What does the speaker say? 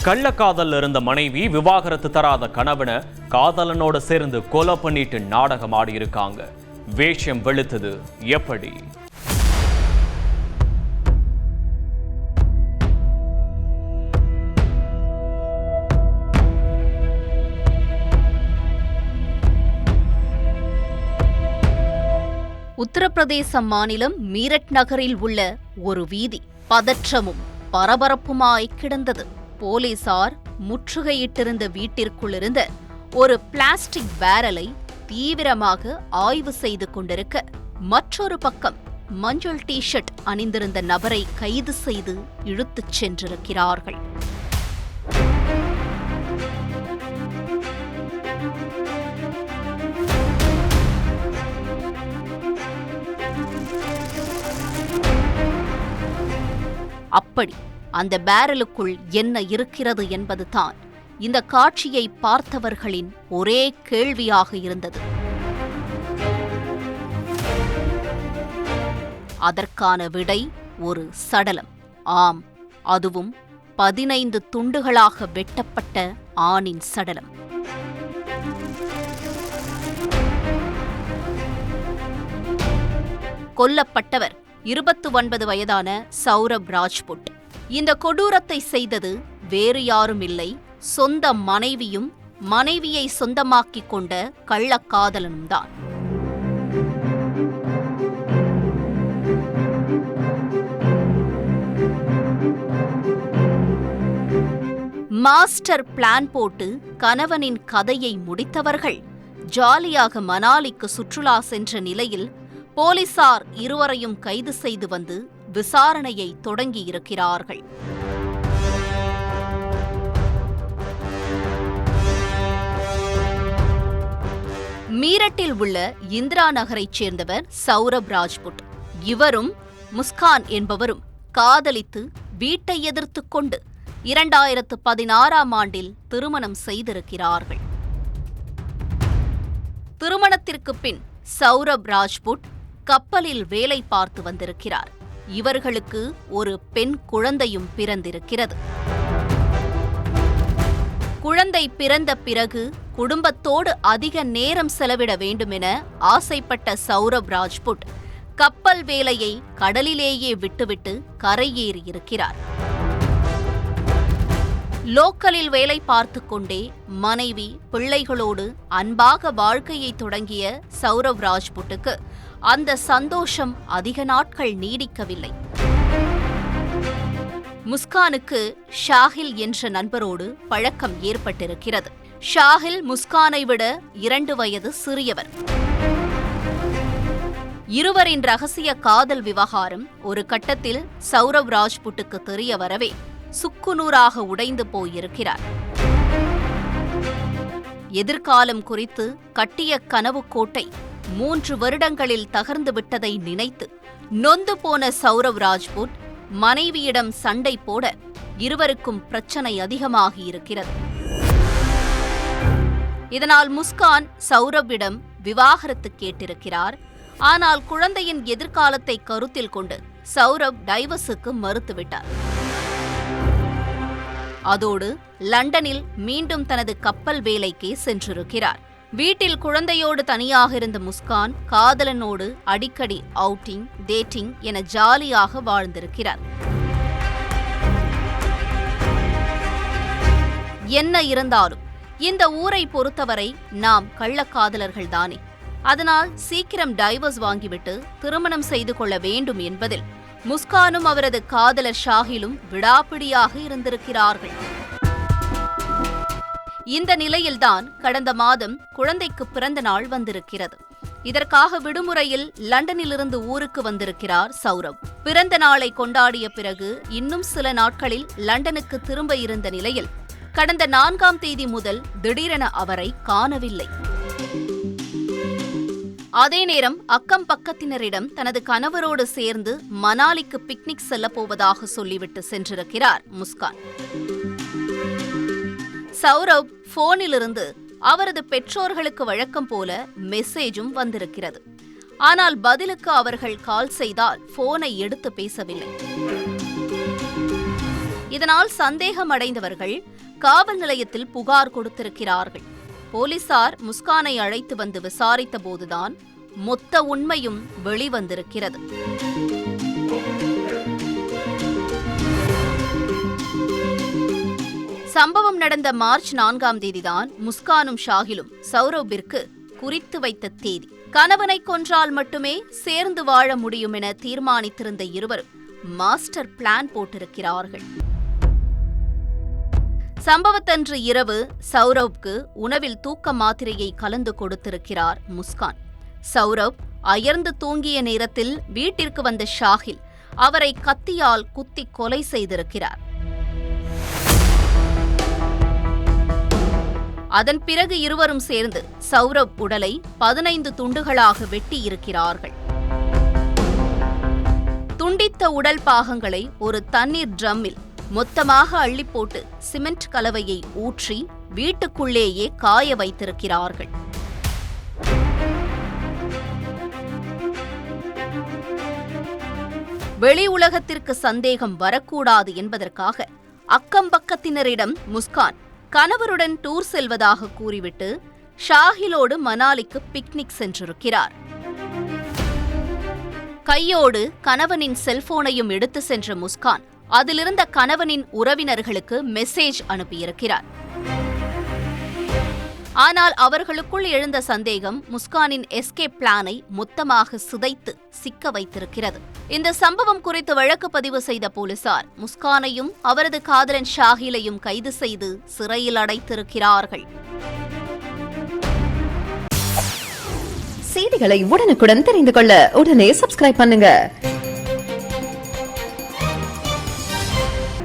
கள்ளக்காதல் இருந்த மனைவி விவாகரத்து தராத கணவனை காதலனோட சேர்ந்து கொலை பண்ணிட்டு நாடகம் ஆடி இருக்காங்க. வேஷம் வெளுத்தது எப்படி? உத்தரப்பிரதேச மாநிலம் மீரட் நகரில் உள்ள ஒரு வீதி பதற்றமும் பரபரப்புமாய் கிடந்தது. போலீசார் முற்றுகையிட்டிருந்த வீட்டிற்குள் இருந்த ஒரு பிளாஸ்டிக் பேரலை தீவிரமாக ஆய்வு செய்து கொண்டிருக்க, மற்றொரு பக்கம் மஞ்சள் டி-ஷர்ட் அணிந்திருந்த நபரை கைது செய்து இழுத்துச் சென்றிருக்கிறார்கள். அப்படி அந்த பேரலுக்குள் என்ன இருக்கிறது என்பதுதான் இந்த காட்சியை பார்த்தவர்களின் ஒரே கேள்வியாக இருந்தது. அதற்கான விடை ஒரு சடலம். ஆம், அதுவும் 15 துண்டுகளாக வெட்டப்பட்ட ஆணின் சடலம். கொல்லப்பட்டவர் 29 வயதான சௌரப் ராஜ்புட். இந்த கொடூரத்தை செய்தது வேறு யாரும் இல்லை, சொந்த மனைவியும் மனைவியை சொந்தமாக்கிக் கொண்ட கள்ளக்காதலனும் தான். மாஸ்டர் பிளான் போட்டு கணவனின் கதையை முடித்தவர்கள் ஜாலியாக மணாலிக்கு சுற்றுலா சென்ற நிலையில் போலீசார் இருவரையும் கைது செய்து வந்து விசாரணையை தொடங்கியிருக்கிறார்கள். மீரட்டில் உள்ள இந்திரா நகரைச் சேர்ந்தவர் சௌரப் ராஜ்புட். இவரும் முஸ்கான் என்பவரும் காதலித்து வீட்டை எதிர்த்துக் கொண்டு 2016ஆம் ஆண்டில் திருமணம் செய்திருக்கிறார்கள். திருமணத்திற்கு பின் சௌரப் ராஜ்புட் கப்பலில் வேலை பார்த்து வந்திருக்கிறார். இவர்களுக்கு ஒரு பெண் குழந்தையும் பிறந்திருக்கிறது. குழந்தை பிறந்த பிறகு குடும்பத்தோடு அதிக நேரம் செலவிட வேண்டுமென ஆசைப்பட்ட சௌரப் ராஜ்புட் கப்பல் வேலையை கடலிலேயே விட்டுவிட்டு கரையேறியிருக்கிறார். லோக்கலில் வேலை பார்த்து கொண்டே மனைவி பிள்ளைகளோடு அன்பாக வாழ்க்கையை தொடங்கிய சௌரப் ராஜ்புட்டுக்கு அந்த சந்தோஷம் அதிக நாட்கள் நீடிக்கவில்லை. முஸ்கானுக்கு ஷாஹில் என்ற நண்பரோடு பழக்கம் ஏற்பட்டிருக்கிறது. ஷாஹில் முஸ்கானை விட 2 வயது சிறியவர். இருவரின் ரகசிய காதல் விவகாரம் ஒரு கட்டத்தில் சௌரப் ராஜ்புட்டுக்கு தெரிய வரவே சுக்குநூறாக உடைந்து போயிருக்கிறார். எதிர்காலம் குறித்து கட்டிய கனவு கோட்டை 3 வருடங்களில் தகர்ந்து விட்டதை நினைத்து நொந்து போன சௌரப் ராஜ்புட் மனைவியிடம் சண்டை போட இருவருக்கும் பிரச்சனை அதிகமாகியிருக்கிறது. இதனால் முஸ்கான் சௌரப்பிடம் விவாகரத்து கேட்டிருக்கிறார். ஆனால் குழந்தையின் எதிர்காலத்தை கருத்தில் கொண்டு சௌரப் டைவர்ஸுக்கு மறுத்துவிட்டார். அதோடு லண்டனில் மீண்டும் தனது கப்பல் வேலைக்கே சென்றிருக்கிறார். வீட்டில் குழந்தையோடு தனியாக இருந்த முஸ்கான் காதலனோடு அடிக்கடி அவுட்டிங், டேட்டிங் என ஜாலியாக வாழ்ந்திருக்கிறார். என்ன இருந்தாலும் இந்த ஊரை பொறுத்தவரை நாம் கள்ளக்காதலர்கள்தானே. அதனால் சீக்கிரம் டைவர்ஸ் வாங்கிவிட்டு திருமணம் செய்து கொள்ள வேண்டும் என்பதில் முஸ்கானும் அவரது காதலர் ஷாஹிலும் விடாப்பிடியாக இருந்திருக்கிறார்கள். இந்த நிலையில்தான் கடந்த மாதம் குழந்தைக்கு பிறந்த நாள் வந்திருக்கிறது. இதற்காக விடுமுறையில் லண்டனிலிருந்து ஊருக்கு வந்திருக்கிறார் சௌரப். பிறந்த நாளை கொண்டாடிய பிறகு இன்னும் சில நாட்களில் லண்டனுக்கு திரும்ப இருந்த நிலையில் கடந்த 4ஆம் தேதி முதல் திடீரென அவரை காணவில்லை. அதே நேரம் அக்கம் பக்கத்தினரிடம் தனது கணவரோடு சேர்ந்து மணாலிக்கு பிக்னிக் செல்லப் போவதாக சொல்லிவிட்டு சென்றிருக்கிறார் முஸ்கான். சௌரப் போனிலிருந்து அவரது பெற்றோர்களுக்கு வழக்கம் போல மெசேஜும் வந்திருக்கிறது. ஆனால் பதிலுக்கு அவர்கள் கால் செய்தால் போனை எடுத்து பேசவில்லை. இதனால் சந்தேகம் அடைந்தவர்கள் காவல் நிலையத்தில் புகார் கொடுத்திருக்கிறார்கள். போலீசார் முஸ்கானை அழைத்து வந்து விசாரித்த போதுதான் மொத்த உண்மையும் வெளிவந்திருக்கிறது. சம்பவம் நடந்த மார்ச் 4ஆம் தேதிதான் முஸ்கானும் ஷாகிலும் சௌரப்பிற்கு குறித்து வைத்த தேதி. கணவனை கொன்றால் மட்டுமே சேர்ந்து வாழ முடியும் என தீர்மானித்திருந்த இருவரும் மாஸ்டர் பிளான் போட்டிருக்கிறார்கள். சம்பவத்தன்று இரவு சௌரவ்க்கு உணவில் தூக்க மாத்திரையை கலந்து கொடுத்திருக்கிறார் முஸ்கான். சௌரவ் அயர்ந்து தூங்கிய நேரத்தில் வீட்டிற்கு வந்த ஷாகில் அவரை கத்தியால் குத்தி கொலை செய்திருக்கிறார். அதன் பிறகு இருவரும் சேர்ந்து சௌரவ் உடலை 15 துண்டுகளாக வெட்டி இருக்கிறார்கள். துண்டித்த உடல் பாகங்களை ஒரு தண்ணீர் ட்ரம்மில் மொத்தமாக அள்ளி போட்டு சிமெண்ட் கலவையை ஊற்றி வீட்டுக்குள்ளேயே காய வைத்திருக்கிறார்கள். வெளி உலகத்திற்கு சந்தேகம் வரக்கூடாது என்பதற்காக அக்கம்பக்கத்தினரிடம் முஸ்கான் கணவருடன் டூர் செல்வதாக கூறிவிட்டு ஷாகிலோடு மனாலிக்கு பிக்னிக் சென்றிருக்கிறார். கையோடு கணவனின் செல்போனையும் எடுத்து சென்ற முஸ்கான் அதிலிருந்த கணவனின் உறவினர்களுக்கு மெசேஜ் அனுப்பியிருக்கிறார். ஆனால் அவர்களுக்குள் எழுந்த சந்தேகம் முஸ்கானின் எஸ்கேப் பிளானை மொத்தமாக சிதைத்து சிக்க வைத்திருக்கிறது. இந்த சம்பவம் குறித்து வழக்கு பதிவு செய்த போலீசார் முஸ்கானையும் அவரது காதலன் ஷாகிலையும் கைது செய்து சிறையில் அடைத்திருக்கிறார்கள். செய்திகளை உடனுக்குடன் தெரிந்து கொள்ள உடனே சப்ஸ்கிரைப் பண்ணுங்க.